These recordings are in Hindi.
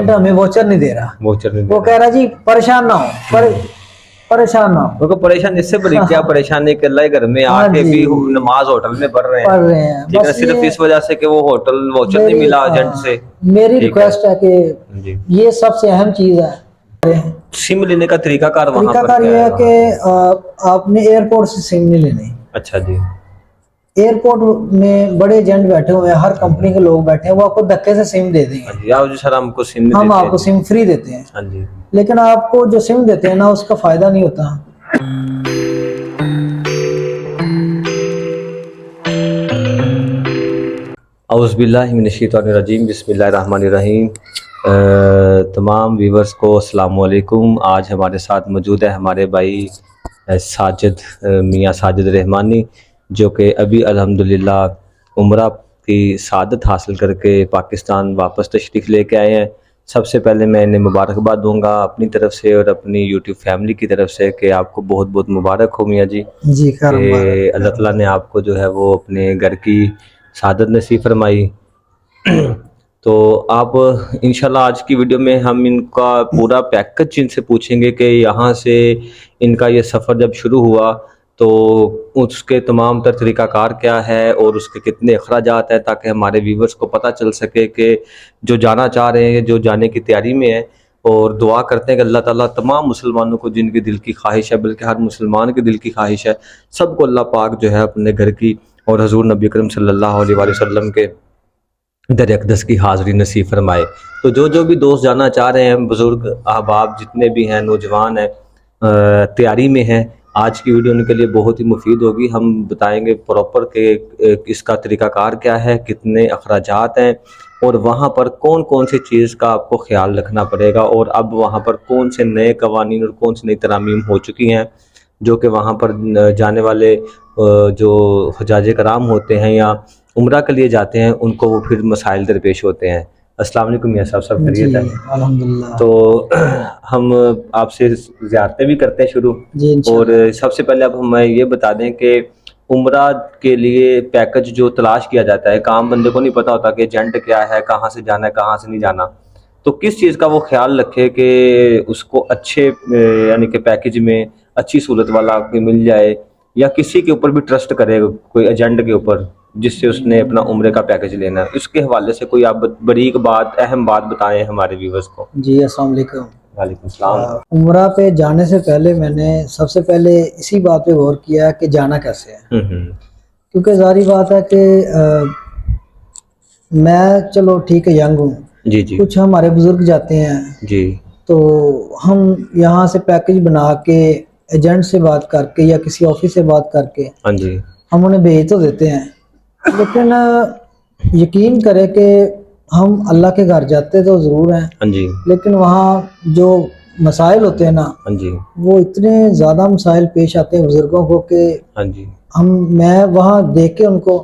एजेंट हमें वोचर नहीं दे रहा, वोचर नहीं वो कह रहा जी परेशान ना हो, परेशान ना हो। उनको परेशान इससे बड़ी क्या परेशानी कि अल्लाह के घर में हाँ आके जी, भी नमाज होटल में पढ़ पढ़ रहे हैं, ठीक है, बस सिर्फ ये इस वजह से कि वो होटल वोचर नहीं मिला एजेंट से। मेरी ठीक है रिक्वेस्ट है कि जी। ये सबसे अहम चीज है। सिम लेने का तरीकाकार वहां पर तरीकाकार क्या ये है है वहां कि आपने एयरपोर्ट से सिम नहीं लेनी। अच्छा जी। एयरपोर्ट में बड़े एजेंट बैठे हुए हैं, हर कंपनी के लोग बैठे हैं, वो आपको धक्के से सिम दे देंगे। हाँ जी, आप जो सर हमको सिम नहीं हम देते आपको जी। सिम फ्री देते हैं, हाँ जी। लेकिन आपको जो सिम देते हैं ना उसका फायदा नहीं होता। औज़ुबिल्लाहिमिनश्शैतानिर्रजीम, बिस्मिल्लाहिर्रहमानिर्रहीम। तमाम व्यूवर्स को अस्सलाम वालेकुम। आज हमारे साथ मौजूद है हमारे भाई साजिद, मियाँ साजिद रहमानी, जो कि अभी अल्हम्दुलिल्लाह उम्रा की सआदत हासिल करके पाकिस्तान वापस तशरीफ़ लेके आए हैं। सबसे पहले मैं इन्हें मुबारकबाद दूंगा अपनी तरफ से और अपनी यूट्यूब फैमिली की तरफ से कि आपको बहुत बहुत मुबारक हो मियाँ जी, जी कि अल्लाह ताला ने आपको जो है वो अपने घर की सआदत नसीब फरमाई। तो आप इंशाल्लाह आज की वीडियो में हम इनका पूरा पैकेज इनसे पूछेंगे कि यहाँ से इनका ये सफ़र जब शुरू हुआ तो उसके तमाम तर तरीक़ाकार क्या है और उसके कितने अखराजात हैं, ताकि हमारे व्यूवर्स को पता चल सके कि जो जाना चाह रहे हैं, जो जाने की तैयारी में है। और दुआ करते हैं कि अल्लाह ताला तमाम मुसलमानों को, जिनकी दिल की ख्वाहिश है, बल्कि हर मुसलमान की दिल की ख्वाहिश है, सबको अल्लाह पाक जो है अपने घर की और हजूर नबी करीम सल्लल्लाहु अलैहि वसल्लम के दर अक़दस की हाज़िरी नसीब फरमाए। तो जो भी दोस्त जाना चाह रहे हैं, बुज़ुर्ग अहबाब जितने भी हैं, नौजवान हैं, तैयारी में हैं, आज की वीडियो उनके लिए बहुत ही मुफीद होगी। हम बताएंगे प्रॉपर कि इसका तरीक़ाकार क्या है, कितने अखराजात हैं और वहाँ पर कौन कौन सी चीज़ का आपको ख्याल रखना पड़ेगा, और अब वहाँ पर कौन से नए कवानीन और कौन सी नई तरामीम हो चुकी हैं, जो कि वहाँ पर जाने वाले जो हजाज कराम होते हैं या उम्रा के लिए जाते हैं, उनको वो फिर मसाइल दरपेश होते हैं। अस्सलाम वालेकुम मियां साहब, सब खैरियत है? अल्हम्दुलिल्लाह। तो हम आपसे ज़ियारतें भी करते हैं शुरू, और सबसे पहले अब हमें ये बता दें कि उम्रा के लिए पैकेज जो तलाश किया जाता है, एक आम बंदे को नहीं पता होता कि एजेंट क्या है, कहाँ से जाना है, कहाँ से नहीं जाना। तो किस चीज़ का वो ख्याल रखे कि उसको अच्छे यानी कि पैकेज में अच्छी सूरत वाला मिल जाए, या किसी के ऊपर भी ट्रस्ट करे, कोई एजेंट के ऊपर जिससे उसने अपना उम्रे का पैकेज लेना है, इसके हवाले से कोई आप बारीक बात, अहम बात बताएं हमारे व्यूवर्स को। जी अस्सलाम वालेकुम। वालेकुम सलाम। उम्रा पे जाने से पहले मैंने सबसे पहले इसी बात पे गौर किया कि जाना कैसे है, क्योंकि जारी बात है कि मैं चलो ठीक है यंग हूँ जी जी। कुछ हमारे बुजुर्ग जाते हैं जी। तो हम यहाँ से पैकेज बना के एजेंट से बात करके या किसी ऑफिस से बात करके हाँ जी। हम उन्हें भेज तो देते हैं, लेकिन यकीन करें कि हम अल्लाह के घर जाते तो ज़रूर हैं, हाँ जी। लेकिन वहाँ जो मसाइल होते हैं ना, हाँ जी। वो इतने ज़्यादा मसाइल पेश आते हैं बुज़ुर्गों को कि हाँ जी। मैं वहाँ देख के उनको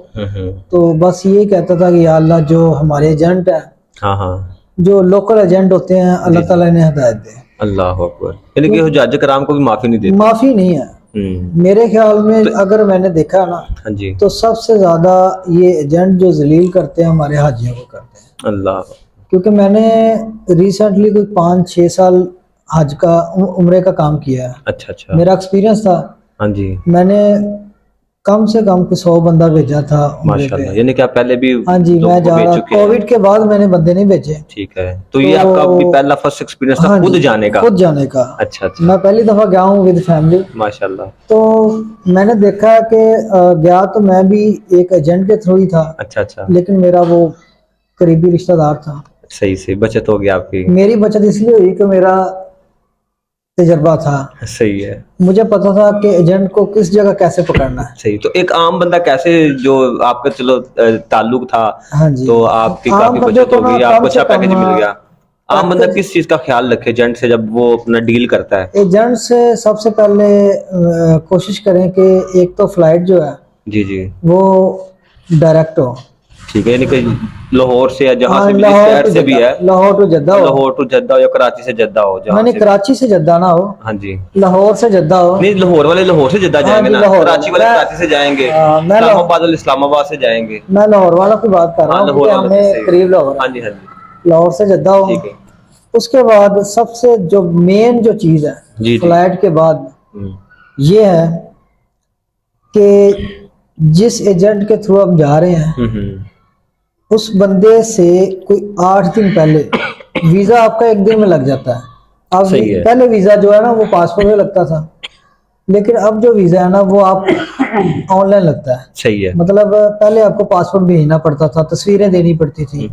तो बस यही कहता था कि या अल्लाह जो हमारे एजेंट है, हाँ हाँ, जो लोकल एजेंट होते हैं, अल्लाह ताला इन्हें हिदायत दे। अल्लाह अकबर। यानी कि हुज्जाज कराम को भी माफ़ी नहीं देते? माफ़ी नहीं है मेरे ख्याल में। तो, अगर मैंने देखा ना, हाँ जी, तो सबसे ज़्यादा ये एजेंट जो जलील करते हैं हमारे हाजियों को करते हैं। अल्लाह। क्योंकि मैंने रिसेंटली कोई 5-6 साल हज का उम्रे का काम किया है। अच्छा अच्छा। मेरा एक्सपीरियंस था। हाँ जी। मैंने कम से कम 100 बंदा भेजा था उम्रे पे। माशाल्लाह, यानी कि आप पहले भी हाँ जी, मैं जा रहा, कोविड के बाद मैंने बंदे नहीं भेजे। ठीक है, तो ये आपका भी पहला फर्स्ट एक्सपीरियंस था? हाँ खुद जी, जाने का? खुद जाने का। अच्छा अच्छा। मैं पहली दफा गया हूँ विद फैमिली। माशाल्लाह। तो मैंने देखा कि गया तो मैं भी एक एजेंट के थ्रू ही था। अच्छा अच्छा। लेकिन मेरा वो करीबी रिश्तेदार था। सही से बचत हो गई आपकी। मेरी बचत इसलिए हुई कि मेरा तजर्बा था। सही है। मुझे पता था कि एजेंट को किस जगह कैसे पकड़ना है। सही। तो एक आम बंदा कैसे, जो आपका चलो ताल्लुक था, हाँ जी, तो आपकी आम काफी बंदे बचत को हो ना गई, कम आपको से अच्छा कम पैकेज मिल गया। आम बंदा किस चीज का ख्याल रखे एजेंट से जब वो अपना डील करता है? एजेंट से सबसे पहले कोशिश करें कि एक तो फ्लाइट जो है जी जी, वो डायरेक्ट हो। ठीक है, यानी कि लाहौर से या जहाँ से भी, जिस लाहौर शहर टू से भी जद्दा, है, लाहौर टू जद्दा हो। लाहौर टू जद्दा हो या कराची से जद्दा हो, जहाँ नहीं, से। कराची से जद्दा ना हो। हाँ जी। लाहौर से जद्दा हो। नहीं, लाहौर वाले लाहौर से जद्दा जाएंगे ना, कराची वाले कराची से जाएंगे, इस्लामाबाद वाले इस्लामाबाद से जाएंगे। मैं लाहौर वाला की बात कर रहा हूँ, क्योंकि हमें करीब लाहौर। हाँ जी हाँ जी। लाहौर से जद्दा हो। ठीक है। उसके बाद सबसे जो मेन जो चीज है जी। फ्लाइट के बाद हम्म, ये है कि जिस एजेंट के थ्रू आप जा रहे हैं उस बंदे से कोई 8 दिन पहले वीजा आपका 1 दिन में लग जाता है। अब सही है। पहले वीजा जो है ना वो पासपोर्ट में लगता था, लेकिन अब जो वीजा है ना वो आप ऑनलाइन लगता है। सही है। मतलब पहले आपको पासपोर्ट भेजना पड़ता था, तस्वीरें देनी पड़ती थी,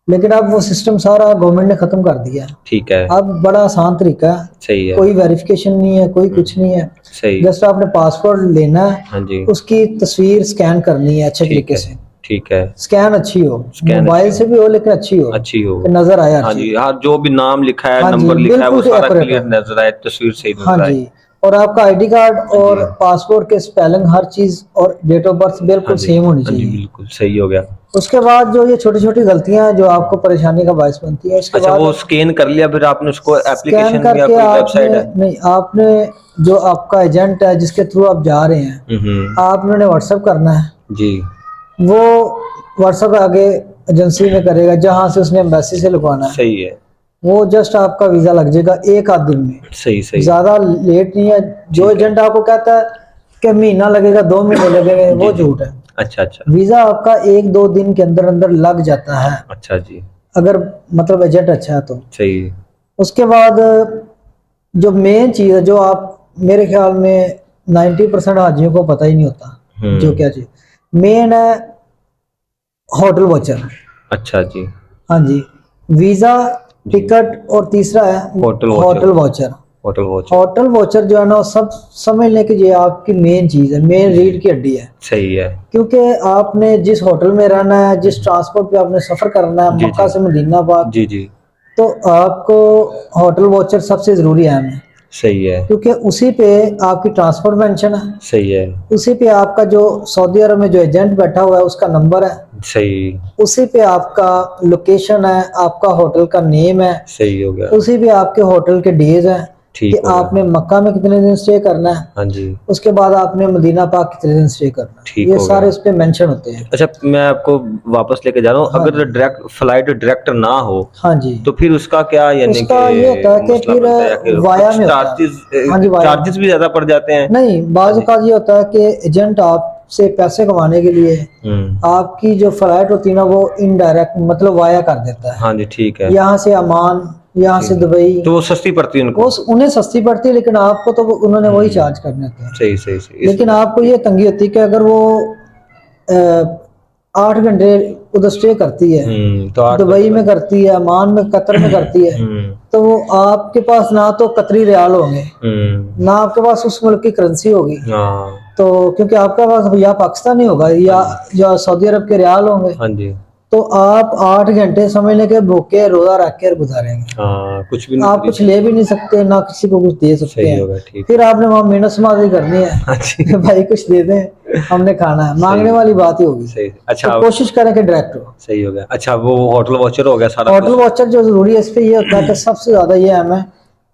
लेकिन अब वो सिस्टम सारा गवर्नमेंट ने खत्म कर दिया है। ठीक है। अब बड़ा आसान तरीका है, सही है। कोई वेरिफिकेशन नहीं है, कोई कुछ नहीं है। सही। जस्ट आपने पासपोर्ट लेना है, हाँ जी। उसकी तस्वीर स्कैन करनी है अच्छे ठीक तरीके है। से। ठीक है। स्कैन अच्छी हो, स्कैन मोबाइल अच्छी से भी हो लेकिन अच्छी हो, अच्छी हो। कि नजर आए हर हाँ चीज। जी, हाँ, जो भी नाम लिखा है, हाँ जी, नंबर लिखा है, वो बिल्कुल सारा accurate क्लियर हो। नजर आए, तस्वीर सही हाँ नजर आए। जी, और आपका आईडी कार्ड और जी। पासपोर्ट के स्पेलिंग हर चीज और डेट ऑफ बर्थ हाँ बिल्कुल जी। सेम होनी हाँ जी, चाहिए। बिल्कुल सही हो गया। उसके बाद जो ये छोटी छोटी गलतियां हैं जो आपको परेशानी का बायस बनती है, उसके अच्छा, बाद वो स्कैन कर लिया, फिर आपने उसको स्कैन एप्लीकेशन या करके कोई आपने, वेबसाइट है? नहीं आपने जो आपका एजेंट है जिसके थ्रू आप जा रहे हैं, आपने उन्हें व्हाट्सएप करना है। जी। वो व्हाट्सएप आगे एजेंसी में करेगा जहां से उसने एम्बेसी से लिखवाना है। सही है। वो जस्ट आपका वीजा लग जाएगा 1 आध दिन में, सही सही। ज्यादा लेट नहीं है। जो ठीक है। एजेंट आपको कहता है कि महीना लगेगा 2 महीने लगेंगे, जी वो जी। झूठ है। अच्छा अच्छा। वीजा आपका 1-2 दिन के अंदर अंदर लग जाता है, अच्छा जी। अगर मतलब एजेंट अच्छा है तो। सही। उसके बाद जो मेन चीज है जो आप, मेरे ख्याल में 90% हाजियों को पता ही नहीं होता, जो क्या चीज मेन है, होटल वॉचर। अच्छा जी। हाँ जी, वीजा, जी। टिकट और तीसरा है hotel hotel watcher. Watcher. Hotel watcher. Hotel watcher जो है ना, सब समझ लें कि ये आपकी मेन चीज है, मेन रीढ़ की हड्डी है। सही है। क्योंकि आपने जिस होटल में रहना है, जिस ट्रांसपोर्ट पे आपने सफर करना है जी मक्का जी। से मदीनाबाद, जी जी। तो आपको होटल वॉचर सबसे जरूरी है हमें। सही है। क्योंकि उसी पे आपकी ट्रांसपोर्ट मेंशन है, सही है। उसी पे आपका जो सऊदी अरब में जो एजेंट बैठा हुआ है उसका नंबर है, सही। उसी पे आपका लोकेशन है, आपका होटल का नेम है, सही हो गया। उसी पे आपके होटल के डेज हैं कि ठीक हो गया। आपने मक्का में कितने दिन स्टे करना है, हाँ जी। उसके बाद आपने मदीना पाक कितने दिन स्टे करना है, ठीक ये हो सारे गया। उस पे मेंशन होते हैं। अच्छा, मैं आपको वापस लेके जा रहा हूँ, हाँ अगर जी। डायरेक्ट फ्लाइट डायरेक्ट ना हो हाँ जी, तो फिर उसका क्या, यानी उसका ये होता है कि कि मसला फिर बनता है, या कि वाया कुछ में होता है। चार्जेस हाँ जी, वाया में। चार्जेस भी ज्यादा पड़ जाते हैं? नहीं, हाँ बाज़ जी। औक़ात ये होता है कि एजेंट आपसे पैसे कमाने के लिए आपकी जो फ्लाइट होती है ना वो इनडायरेक्ट मतलब वाया कर देता है। हाँ जी। ठीक है। यहाँ से अमान, यहाँ से ठीक। दुबई, तो वो सस्ती पड़ती है उनको? वो उन्हें सस्ती पड़ती है, लेकिन आपको तो उन्होंने वही चार्ज करने होते हैं। सही सही सही। लेकिन आपको ये तंगी होती है कि अगर वो 8 घंटे उधर स्टे करती है, तो 8 दुबई घंटे में करती है, अमान में, कतर में करती है, तो वो आपके पास ना तो कतरी रियाल होंगे, ना आपके पास उस मुल्क की करेंसी होगी। हाँ तो क्योंकि आपके पास या पाकिस्तानी होगा या सऊदी अरब के रियाल होंगे, हाँ जी। तो आप 8 घंटे समझ लें कि भूखे रोजा रख कर गुजारेंगे। हाँ, कुछ भी नहीं आप कुछ खरीद। ले भी नहीं सकते, ना किसी को कुछ दे सकते सही हैं। होगा। ठीक फिर है। आपने वहां मिन्नत समाज़ी करनी है हाँ जी। कि भाई कुछ दे दें, हमने खाना है, मांगने सही वाली बात ही होगी। सही। तो अच्छा। कोशिश करें कि डायरेक्ट हो। सही हो गया। अच्छा, वो होटल वॉचर हो गया सारा होटल कुछ। वॉचर जो जरूरी है इस पे ये होता है कि सबसे ज्यादा ये अहम है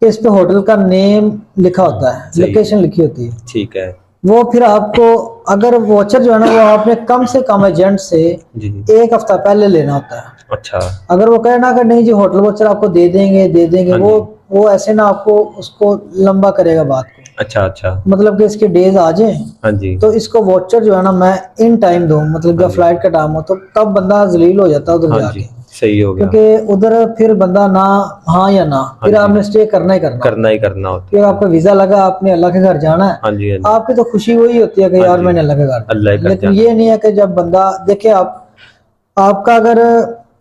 कि इस पे होटल का नेम लिखा होता है, सही। लोकेशन लिखी होती है। ठीक है। वो फिर आपको, अगर वॉचर जो है ना वो आपने कम से कम एजेंट से जी। 1 हफ्ता पहले लेना होता है। अच्छा। अगर वो कहे ना कि नहीं जी होटल वॉचर आपको दे देंगे, हाँ जी। वो ऐसे ना आपको उसको लंबा करेगा बात को। अच्छा अच्छा। मतलब कि इसके डेज आ जाए हाँ जी। तो इसको वॉचर जो है ना मैं इन टाइम दूं, मतलब हाँ जब जी। फ्लाइट का टाइम हो तो तब बंदा जलील हो जाता है उधर हाँ जाके। जी। सही हो गया। क्योंकि उधर फिर बंदा ना, हाँ या ना, फिर जी। आपने स्टे करना ही करना। करना ही करना होता फिर है। आपका वीजा लगा, आपने अल्लाह के घर जाना है। हाँ जी। हाँ जी। आपकी तो खुशी वही होती है कि हाँ यार जी। मैंने अल्लाह के घर अल्लाह जाना। कर लेकिन जाना। ये नहीं है कि जब बंदा देखे, आपका अगर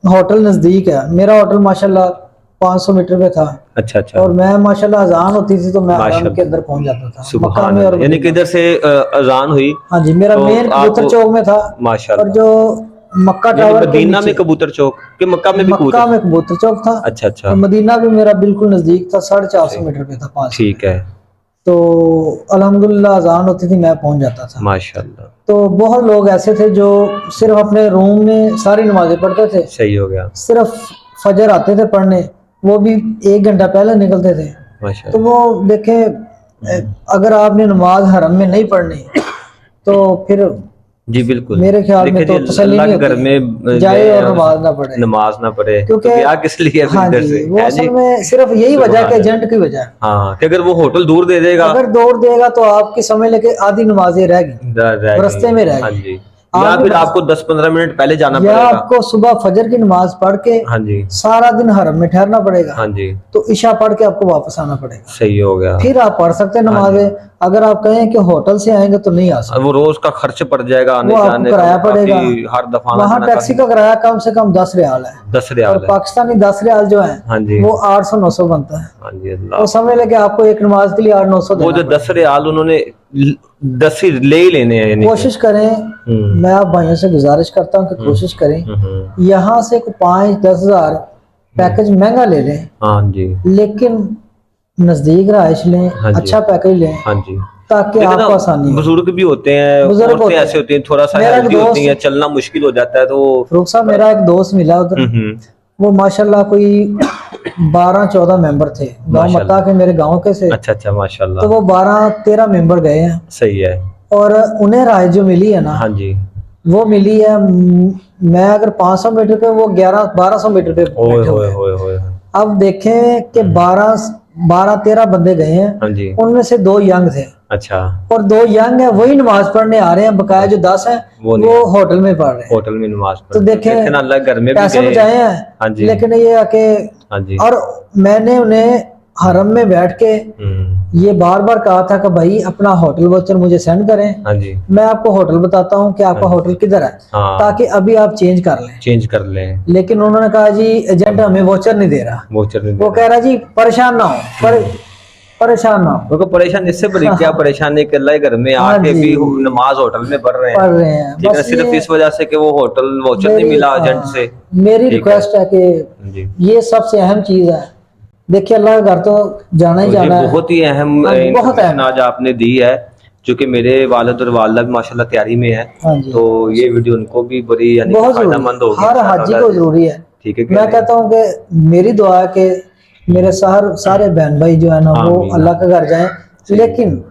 होटल नजदीक है, मेरा होटल माशाल्लाह 500 मीटर पे था, अच्छा अच्छा। और मैं माशाल्लाह अजान होती थी तो मैं हरम के माशाल्लाह। अंदर पहुंच जाता था, मक्का सुभान में और अल्लाह, यानी कि मदीना इधर में। से अजान हुई हाँ जी, मेरा तो मेन आप, कबूतर चौक में था, और माशाल्लाह, जो मक्का यानी टावर के मदीना में नीचे, कबूतर चौक कि मक्का में भी मक्का कबूतर? में कबूतर चौक था, अच्छा अच्छा। और मदीना भी मेरा बिल्कुल नजदीक था, 450 सही। मीटर पे था, 500 ठीक मीटर। है। तो अल्हम्दुलिल्लाह अजान होती थी मैं पहुंच जाता था। माशाल्लाह। तो बहुत लोग ऐसे थे जो सिर्फ अपने रूम में सारी नमाजें पढ़ते थे, सही हो गया। सिर्फ फजर आते थे पढ़ने, वो भी 1 घंटा पहले निकलते थे। तो माशाल्लाह। वो देखे, अगर आपने नमाज हरम में नहीं पढ़नी तो फिर जी बिल्कुल। मेरे ख्याल में देखिए तो जी, तसल्ली अल्लाह नहीं के घर होती, में जाए गए और हैं, नमाज ना पढ़े, नमाज ना पढ़े तो क्योंकि गया किस लिए फिर हाँ इधर जी से, वो है असल जी। में सिर्फ यही वजह है सुभान कि अल्लाह। एजेंट की वजह है। हाँ कि अगर वो होटल दूर दे देगा, अगर दौड़ देगा तो आपकी समझ लेके आधी नमाजें रहेगी, रह गई, रास्ते में हाँ रहेगी। जी। या आप भी फिर आपको 10-15 मिनट पहले जाना या पड़ेगा। आपको सुबह फजर की नमाज पढ़ के हाँ जी, सारा दिन हरम में ठहरना पड़ेगा, हाँ जी, तो इशा पढ़ के आपको वापस आना पड़ेगा, सही हो गया। फिर आप पढ़ सकते हैं हाँ जी। नमाजें। अगर आप कहें कि होटल से आएंगे तो नहीं आ सकते, वो रोज का खर्च पड़ जाएगा, वो आने आपको जाने का, किराया वो काफी, पड़ेगा। हर दफा आना वहां जाना टैक्सी काफी। का किराया कम से कम 10 रियाल है, 10 और रियाल है। पाकिस्तानी 10 रियाल जो है हाँ जी, वो 800-900 बनता है। हाँ जी, वो अल्लाह। समझ लेके आपको एक नमाज के लिए 800-900 वो देना जो 10 पड़ेगा। रियाल उन्होंने 10 ही ले ही लेने हैं, यानी कि। कोशिश करें, मैं आप भाइयों से गुजारिश करता हूँ कि कोशिश करें हम्म। यहाँ से 5-10 हजार पैकेज महंगा ले लें, हाँ जी, लेकिन नजदीक रहायश लें, हाँ जी, अच्छा पैकेज लें, हाँ जी। ताकि लेकिन ना आपको आसानी हो। बुजुर्ग भी होते हैं, बुजुर्ग औरतें होते ऐसे हैं। होती हैं, थोड़ा सा मेरा एक हेल्दी होती हैं, दोस्त चलना मुश्किल हो जाता है तो। फरूख साहब, मेरा एक दोस्त मिला उधर, हम्म। वो माशाल्लाह कोई 12-14 मेंबर थे, गांव मत्ता माशाल्लाह। के, मेरे गांव के से। अच्छा अच्छा, तो माशाल्लाह। वो 12-13 मेंबर गए हैं, सही है। और उन्हें राय जो मिली है ना, हाँ जी। वो मिली है मैं अगर 500 मीटर पे, वो 1100-1200 मीटर पे ओए बैठे हुए होए हैं। होए होए। अब देखें कि 12-13 बंदे गए हैं, हाँ जी। उनमें से 2 यंग थे, अच्छा। और 2 यंग है वही नमाज पढ़ने आ रहे हैं, बकाया जो 10 हैं वो नहीं वो आए। होटल में पढ़ रहे हैं। होटल में नमाज तो पढ़ते देखें ना, अल्लाह घर में भी पैसे गए। बचाए हाँ हैं, जी, लेकिन ये आके, हाँ जी। और मैंने उन्हें हरम में बैठ के ये बार बार कहा था कि भाई अपना होटल वाउचर मुझे सेंड करें, हाँ जी, मैं आपको होटल बताता हूँ कि आपका हाँ जी। होटल किधर है, हाँ, ताकि अभी आप चेंज कर लें। चेंज कर लें। लेकिन उन्होंने कहा जी एजेंट हमें वाउचर नहीं दे रहा, वोचर नहीं वो देना। कह रहा जी परेशान ना हो, परेशान ना हो। उनको परेशान, इससे बड़ी क्या परेशानी कि अल्लाह के घर में हाँ आके जी, भी हम नमाज होटल में पढ़ रहे पढ़ हैं। रहे हैं, ठीक है ना, बस सिर्फ ये इस वजह से कि वो होटल वाउचर नहीं मिला एजेंट से। मेरी ठीक है रिक्वेस्ट है कि जी। ये सबसे अहम चीज है। देखिए अल्लाह का घर तो जाना ही तो ये जाना है। बहुत ही अहम हाँ, बहुत इंफॉर्मेशन अहम है। आज आपने दी है, जो कि मेरे वालिद और वालिदा भी माशाल्लाह तैयारी में है। हाँ जी, तो ये वीडियो उनको भी बड़ी यानी कि बहुत जरूरी फायदेमंद है, होगी हर इंशाअल्लाह हाजी ताला को जी। जरूरी है। ठीक है कि मैं नहीं? कहता हूँ कि मेरी दुआ है कि मेरे सारे बहन भाई जो है ना वो आमीन, अल्लाह के घर जाएं, लेकिन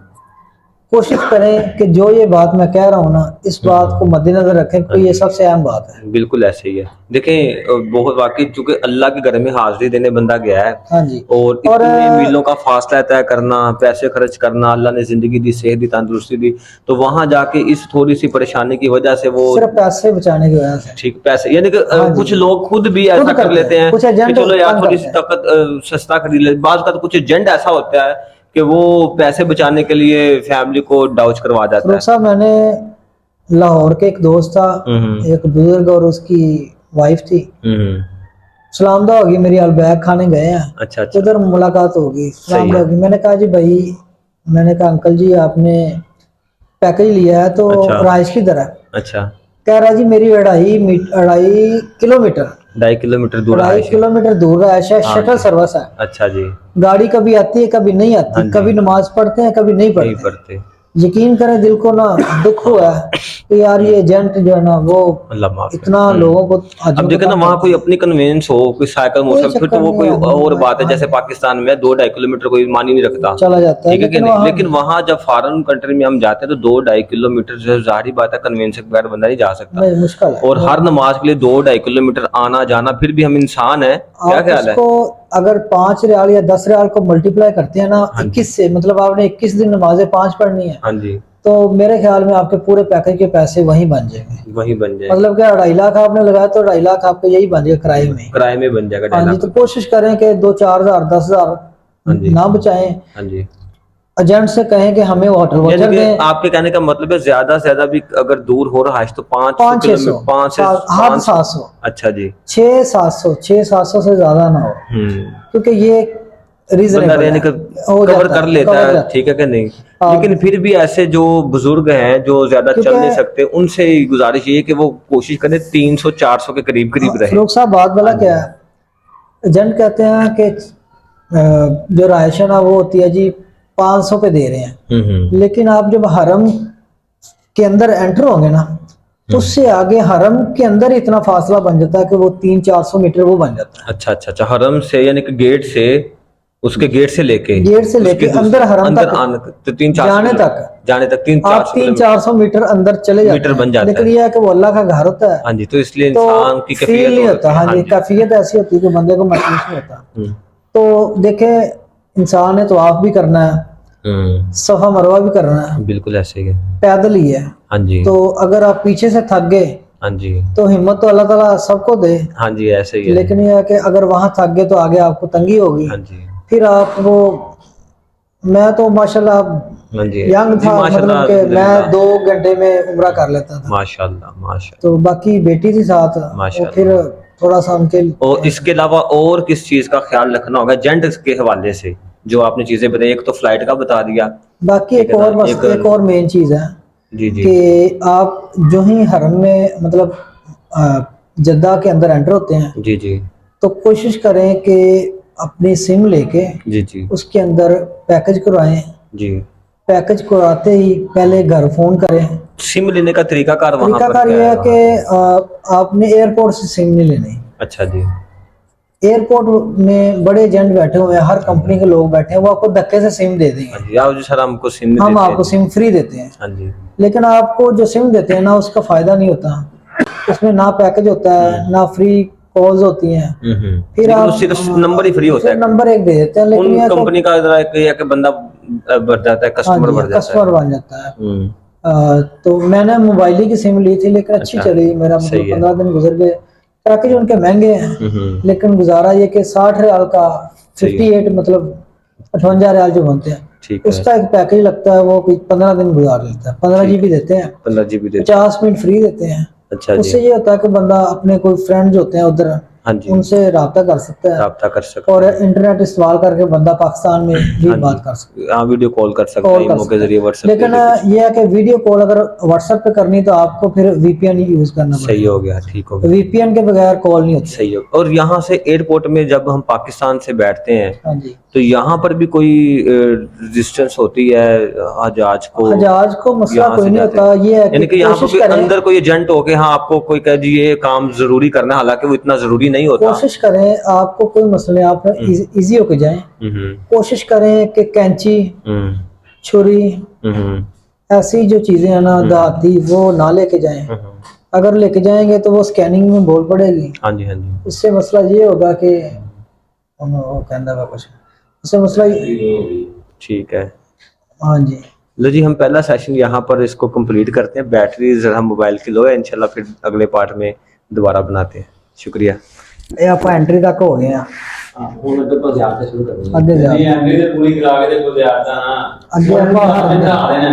कोशिश करें कि जो ये बात मैं कह रहा हूँ ना, इस बात को मद्देनजर रखें, हाँ कि ये जी। सबसे अहम बात है। बिल्कुल ऐसे ही है। देखें बहुत वाकई, चूंकि अल्लाह के घर में हाजिरी देने बंदा गया है, हाँ जी, और और इतने मीलों का फासला तय करना, पैसे खर्च करना, अल्लाह ने जिंदगी दी, सेहत दी, तंदुरुस्ती दी, तो वहां जाके इस थोड़ी सी परेशानी की वजह से वो, सिर्फ पैसे बचाने की वजह से। ठीक पैसे, यानी कि हाँ कुछ जी, लोग खुद भी खुद ऐसा कर करते लेते हैं, हैं कुछ कि एजेंट चलो यार तंग थोड़ी करते सी हैं। ताकत सस्ता खरीद ले। बाज का तो कुछ एजेंट ऐसा होता है कि वो पैसे बचाने के लिए फैमिली को डाउच करवा जाता फरूख है। साहब, मैंने लाहौर के एक दोस्त था, एक बुजुर्ग और उसकी वाइफ थी, हम्म। सलामदा होगी मेरी, अलबैग खाने गए हैं, अच्छा अच्छा, उधर मुलाकात होगी, सही सलामदा है। होगी। मैंने कहा जी भाई, मैंने कहा अंकल जी आपने पैकेज लिया है तो अच्छा राइस की तरह, अच्छा। कह रहा जी मेरी 2.5 किलोमीटर 2.5 किलोमीटर दूर अढ़ाई है से। किलोमीटर दूर है, हाँ शटल जी। सर्विस है, अच्छा जी। गाड़ी कभी आती है कभी नहीं हाँ आती, जी। कभी नमाज पढ़ते हैं कभी नहीं नहीं पढ़ते। पढ़ते। यकीन करें दिल को ना दुख हुआ है कि यार ये एजेंट जो है ना वो अल्लाह माफ करे। इतना लोगों को अब हाजियों को देखे ना, तंग वहाँ करते कोई हैं। अपनी कन्वेंस हो, कोई साइकिल कोई मोटरसाइकिल, फिर तो चक्कर वो नहीं कोई आदमी और बात है। हाँ जैसे जी, पाकिस्तान में 2-2.5 किलोमीटर कोई मान ही नहीं रखता। चला जाता है, ठीक है कि लेकिन नहीं, वहाँ लेकिन वहाँ जब फॉरेन कंट्री में हम जाते हैं तो 2-2.5 किलोमीटर जो है, जाहिर बात है कन्वेंस के बगैर बंदा नहीं जा सकता। नहीं, मुश्किल है और हर नमाज के लिए 2-2.5 किलोमीटर आना जाना, फिर भी हम इंसान है, क्या आप ख्याल है? इसको अगर 5 रियाल या 10 रियाल को मल्टीप्लाई करते हैं ना हाँ जी, 21 से, मतलब आपने 21 दिन नमाजें 5 पढ़नी है, हाँ जी, तो मेरे ख्याल में आपके पूरे पैकेज के पैसे वहीं बन जाएंगे। वही बन जाएगा। मतलब क्या 2.5 लाख आपने लगाया तो 2.5 लाख आपको यही बन जाएगा किराए में। किराए में बन जाएगा हाँ जी, 2.5 तो लाख। कोशिश करें कि 2-4 हजार 10 हजार हाँ जी, ना बचाएं, हाँ जी। एजेंट से कहें कि हमें होटल यानी वाउचर कि दें। आपके कहने का मतलब है ज्यादा से ज्यादा भी अगर दूर हो रहा है तो 500 500-600, किलोमीटर, 5 से हद 500। 700, अच्छा जी। 600-700 से ज्यादा ना हो, क्योंकि ये बंदा रीजनेबल यानी है, कि हो कवर जाता कर है, लेता कवर है, जाता ठीक है कि नहीं। है। लेकिन फिर भी ऐसे जो बुजुर्ग हैं जो ज्यादा चल नहीं क्योंकि सकते, उनसे गुजारिश ये है कि वो कोशिश करें 300-400 के करीब करीब रहे। फरूख साहब बात हाँ बोला जी। क्या है, एजेंट कहते हैं कि जो राशन है वो होती है जी 500 पे दे रहे हैं, लेकिन आप जब हरम के अंदर एंटर होंगे ना, उससे आगे हरम के अंदर इतना फासला बन जाता है कि वो 300-400 मीटर वो बन जाता है। अच्छा अच्छा अच्छा, हरम से यानी कि गेट से उसके गेट से लेके अंदर हरम अंदर तक आने तो 3-4 जाने तक 3-4 आप 300-400 मीटर अंदर चले जाते मीटर बन हैं, जाता लेकिन है। यह है कि वो अल्लाह का घर होता है हाँ जी, तो इसलिए तो इंसान की फील कैफियत नहीं हो होता। सकती है। हाँ जी, कैफियत ऐसी होती है कि बंदे को महसूस नहीं होता। हम्म, तो देखें, इंसान ने तवाफ भी करना है, सफा मरवा भी करना है, बिल्कुल ऐसे ही है। पैदल ही है। हाँ जी, तो अगर आप पीछे से थक गए हाँ जी, तो हिम्मत तो अल्लाह ताला सबको दे, हाँ जी, ऐसे ही है। लेकिन यह है कि अगर वहां थक गए तो आगे आपको तंगी होगी। हाँ जी, फिर आप वो, मैं तो माशाल्लाह हाँ जी, यंग जी था, माशाल्लाह, मतलब कि मैं अल्हम्दुलिल्लाह, 2 घंटे में उम्रा कर लेता था। माशाल्लाह, माशाल्लाह, तो बाकी बेटी थी साथ, वो फिर माशाल्लाह। थोड़ा सा उनके और इसके अलावा और किस चीज़ का ख्याल रखना होगा जेंट के हवाले से, जो आपने चीज़ें बताई? एक तो फ्लाइट का बता दिया, बाकी ठीक एक है ना, और, बस एक और मेन चीज़ है जी जी, कि आप जो ही हरम में, मतलब जद्दा के अंदर एंटर होते हैं, जी जी, तो कोशिश करें कि अपनी सिम लेके जी जी, उसके अंदर पैकेज करवाएं। जी। पैकेज कराते ही पहले घर फोन करें। सिम लेने का तरीकाकार वहाँ पर तरीकाकार क्या ये है है वहाँ पे? कि आपने एयरपोर्ट से सिम नहीं लेनी। अच्छा जी, एयरपोर्ट में बड़े एजेंट बैठे हुए हैं, हर कंपनी के लोग बैठे हैं, वो आपको धक्के से सिम दे हाँ देंगे। जी, आप जो सर हमको सिम नहीं हम देते आपको हैं। सिम फ्री देते हैं, हाँ जी, लेकिन आपको जो सिम देते हैं ना, उसका फायदा नहीं होता। उसमें ना पैकेज होता है, ना फ्री कॉल्स होती हैं। फिर लेकिन वो आप सिर्फ नंबर ही फ्री होता फिर है। नंबर एक दे देते हैं, लेकिन उन यह कंपनी का जरा एक ये है कि बंदा बढ़ जाता है, हाँ कस्टमर जी, बढ़ जाता कस्टमर है। बन जाता है। हम्म, तो मैंने मोबाइल ही की सिम ली थी, लेकिन अच्छी अच्छा, चली। मेरा सही मतलब है। 15 दिन गुजर गए। पैकेज उनके महंगे हैं, लेकिन गुजारा ये कि 60 रियाल का सही है। 58, मतलब 58 रियाल जो बनते हैं, ठीक है, उसका एक पैकेज लगता है। वो 15 दिन गुजार लेता है। 15 ठीक जीबी है, देते हैं, 15 GB देते हैं। 50 मिनट फ्री देते हैं। अच्छा जी, उससे ये होता है कि बंदा अपने कोई फ्रेंड्स होते हैं उधर, हाँ जी, उनसे रब्ता कर सकता है, रब्ता कर सकते और हैं। इंटरनेट इस्तेमाल करके बंदा पाकिस्तान में भी हाँ बात जी, कर सकता है, हाँ वीडियो कॉल कर सकते हैं, कॉल कर इमो के सकता जरिए, है। व्हाट्सएप के लेकिन जरिए, कुछ ये है कि वीडियो कॉल अगर व्हाट्सएप पे करनी तो आपको फिर वीपीएन यूज करना सही पड़ेगा। हो गया, ठीक हो गया, वीपीएन के बगैर कॉल नहीं होती। सही हो। और यहाँ से एयरपोर्ट में जब हम पाकिस्तान से बैठते हैं, हाँ जी, तो यहाँ पर भी कोई रेजिस्टेंस होती है हजाज को? हजाज को मसला यहाँ कोई से नहीं जाते होता। ये है कि यानी कि यहाँ पर कोशिश कोई करें, अंदर कोई एजेंट हो के हाँ आपको कोई कह जी ये काम जरूरी करना है, हालांकि वो इतना जरूरी नहीं होता। कोशिश करें, आपको कोई मसला नहीं, आप इजी होके जाएं। हम्म, कोशिश करें कि कैंची, हम्म, छुरी, हम्म, ऐसी जो चीजें हैं ना दाती, वो ना लेके जाएं। हम्म, अगर लेके जाएंगे तो वो स्कैनिंग में बोल पड़ेगी। हाँ जी, हाँ जी, उससे मसला ये होगा कि वो कहना था कुछ, उससे मसला ठीक है। हाँ जी, लो जी, हम पहला सेशन यहाँ पर इसको कंप्लीट करते हैं। बैटरी जरा मोबाइल की लो है, इंशाल्लाह फिर अगले पार्ट में दोबारा बनाते हैं। शुक्रिया। ये आप एंट्री तक हो गए हैं। ਹੁਣ ਅੱਗੇ ਤੋਂ ਜ਼ਿਆਦਾ ਸ਼ੁਰੂ ਕਰਨੀ ਅੱਗੇ ਹੈ ਜ਼ਿਆਦਾ। ਨਹੀਂ ਐਂਡੀ ਤੇ ਪੂਰੀ ਕਰਾ ਕੇ ਤੇ ਕੋਈ ਜ਼ਿਆਦਾ ਨਾ ਅੱਗੇ ਆਪਾਂ ਸਮਝਾ ਦੇਣਾ